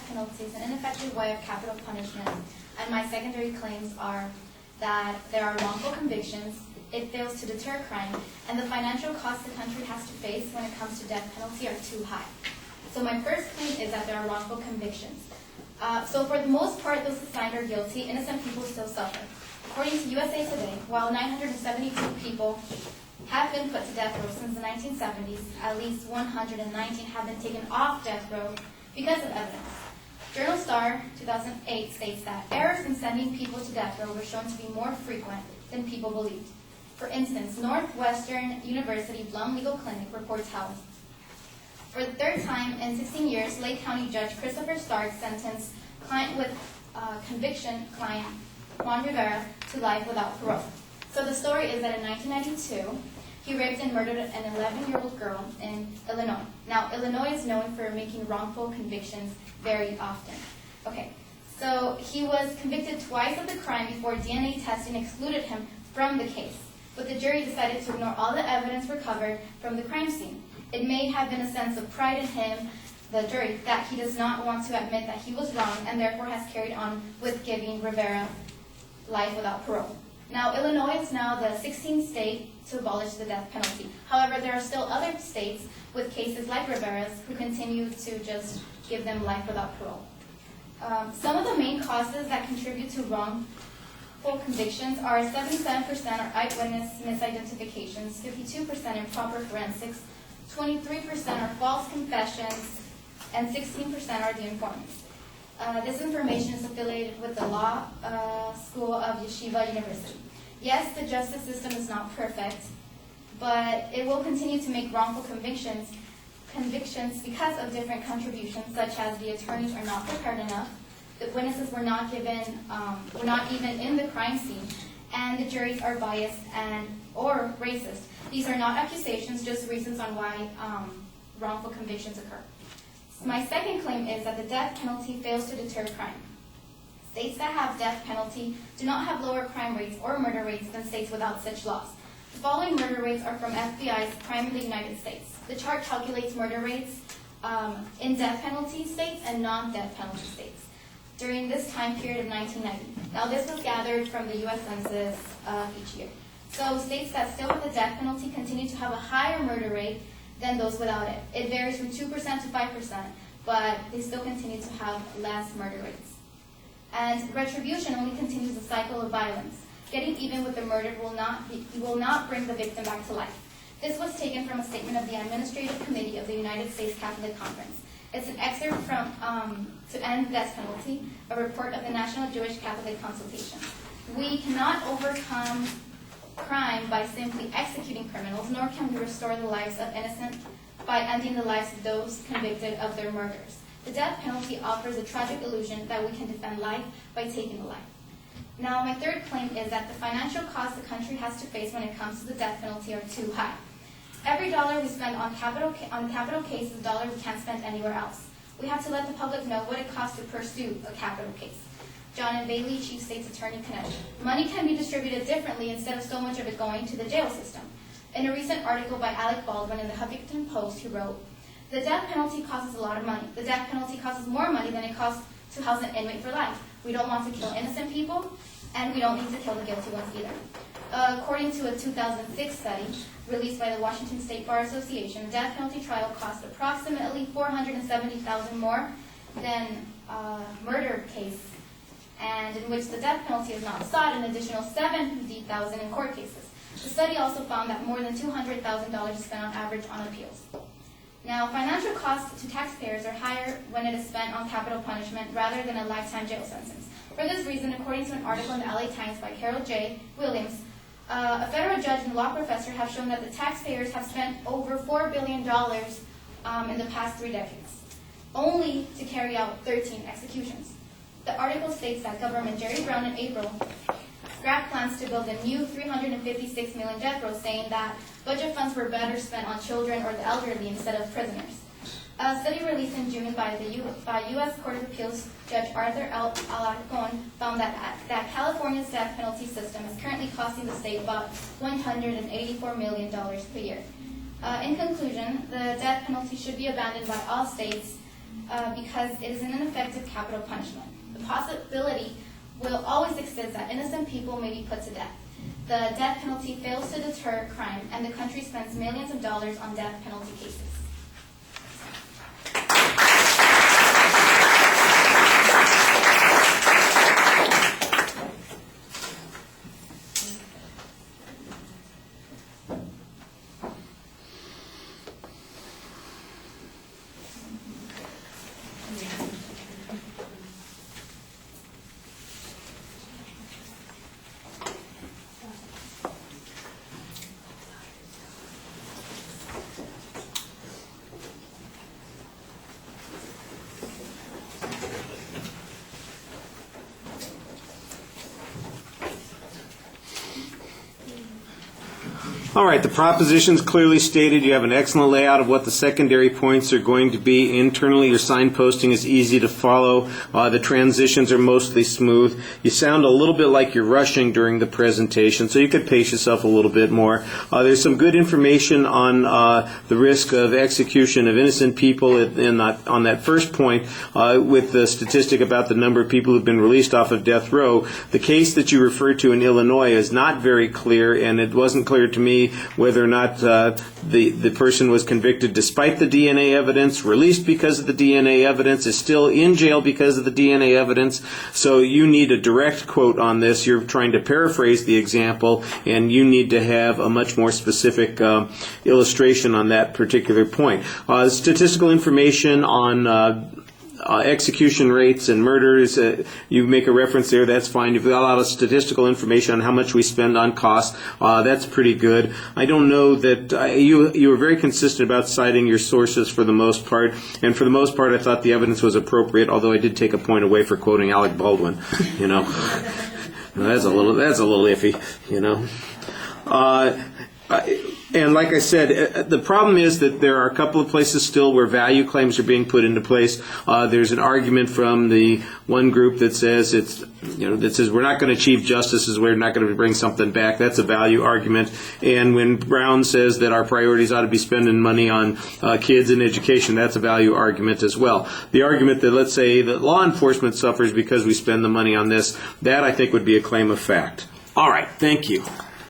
penalty is an ineffective way of capital punishment, and my secondary claims are that there are wrongful convictions, it fails to deter crime, and the financial costs the country has to face when it comes to death penalty are too high. So my first claim is that there are wrongful convictions. So for the most part, those assigned are guilty, innocent people still suffer. According to USA Today, while 972 people have been put to death row since the 1970s, at least 119 have been taken off death row because of evidence. Journal Star 2008 states that errors in sending people to death row were shown to be more frequent than people believed. For instance, Northwestern University Blum Legal Clinic reports how, for the third time in 16 years, Lake County Judge Christopher Stark sentenced client with conviction client Juan Rivera to life without parole. So the story is that in 1992, he raped and murdered an 11-year-old girl in Illinois. Now, Illinois is known for making wrongful convictions very often. Okay, so he was convicted twice of the crime before DNA testing excluded him from the case. But the jury decided to ignore all the evidence recovered from the crime scene. It may have been a sense of pride in him, the jury, that he does not want to admit that he was wrong and therefore has carried on with giving Rivera life without parole. Now, Illinois is now the 16th state to abolish the death penalty. However, there are still other states with cases like Rivera's who continue to just give them life without parole. Some of the main causes that contribute to wrongful convictions are 77% are eyewitness misidentifications, 52% improper forensics, 23% are false confessions, and 16% are the informants. This information is affiliated with the law school of Yeshiva University. Yes, the justice system is not perfect, but it will continue to make wrongful convictions because of different contributions, such as the attorneys are not prepared enough, the witnesses were not even in the crime scene, and the juries are biased or racist. These are not accusations, just reasons on why wrongful convictions occur. My second claim is that the death penalty fails to deter crime. States that have death penalty do not have lower crime rates or murder rates than states without such laws. The following murder rates are from FBI's Crime in the United States. The chart calculates murder rates in death penalty states and non-death penalty states during this time period of 1990. Now, this was gathered from the U.S. Census each year. So states that still have the death penalty continue to have a higher murder rate than those without it. It varies from 2% to 5%, but they still continue to have less murder rates. And retribution only continues the cycle of violence. Getting even with the murdered will not bring the victim back to life. This was taken from a statement of the Administrative Committee of the United States Catholic Conference. It's an excerpt from To End Death Penalty, a report of the National Jewish Catholic Consultation. We cannot overcome crime by simply executing criminals, nor can we restore the lives of innocent by ending the lives of those convicted of their murders. The death penalty offers a tragic illusion that we can defend life by taking a life. Now, my third claim is that the financial costs the country has to face when it comes to the death penalty are too high. Every dollar we spend on capital case is a dollar we can't spend anywhere else. We have to let the public know what it costs to pursue a capital case. John and Bailey, Chief State's Attorney, Connecticut. Money can be distributed differently instead of so much of it going to the jail system. In a recent article by Alec Baldwin in the Huffington Post, he wrote, "The death penalty costs a lot of money. The death penalty costs more money than it costs to house an inmate for life. We don't want to kill innocent people, and we don't need to kill the guilty ones either." According to a 2006 study released by the Washington State Bar Association, a death penalty trial cost approximately $470,000 more than a murder case, and in which the death penalty is not sought, an additional $70,000 in court cases. The study also found that more than $200,000 is spent on average on appeals. Now, financial costs to taxpayers are higher when it is spent on capital punishment rather than a lifetime jail sentence. For this reason, according to an article in the LA Times by Carol J. Williams, a federal judge and law professor have shown that the taxpayers have spent over $4 billion in the past 3 decades, only to carry out 13 executions. The article states that Governor Jerry Brown in April scrapped plans to build a new $356 million death row, saying that budget funds were better spent on children or the elderly instead of prisoners. A study released in June by U.S. Court of Appeals Judge Arthur Alarcon found that California's death penalty system is currently costing the state about $184 million per year. In conclusion, the death penalty should be abandoned by all states because it is an ineffective capital punishment. The possibility will always exist that innocent people may be put to death. The death penalty fails to deter crime, and the country spends millions of dollars on death penalty cases. All right, the proposition's clearly stated. You have an excellent layout of what the secondary points are going to be. Internally, your signposting is easy to follow. The transitions are mostly smooth. You sound a little bit like you're rushing during the presentation, so you could pace yourself a little bit more. There's some good information on the risk of execution of innocent people on that first point with the statistic about the number of people who've been released off of death row. The case that you referred to in Illinois is not very clear, and it wasn't clear to me whether or not the person was convicted despite the DNA evidence, released because of the DNA evidence, is still in jail because of the DNA evidence. So you need a direct quote on this. You're trying to paraphrase the example, and you need to have a much more specific illustration on that particular point. Statistical information on execution rates and murders, you make a reference there, that's fine. You've got a lot of statistical information on how much we spend on costs. That's pretty good. I don't know that you were very consistent about citing your sources for the most part, and for the most part I thought the evidence was appropriate, although I did take a point away for quoting Alec Baldwin. That's a little iffy, And like I said, the problem is that there are a couple of places still where value claims are being put into place. There's an argument from the one group that says we're not going to achieve justice, we're not going to bring something back. That's a value argument. And when Brown says that our priorities ought to be spending money on kids and education, that's a value argument as well. The argument that, let's say, that law enforcement suffers because we spend the money on this, that I think would be a claim of fact. All right, thank you.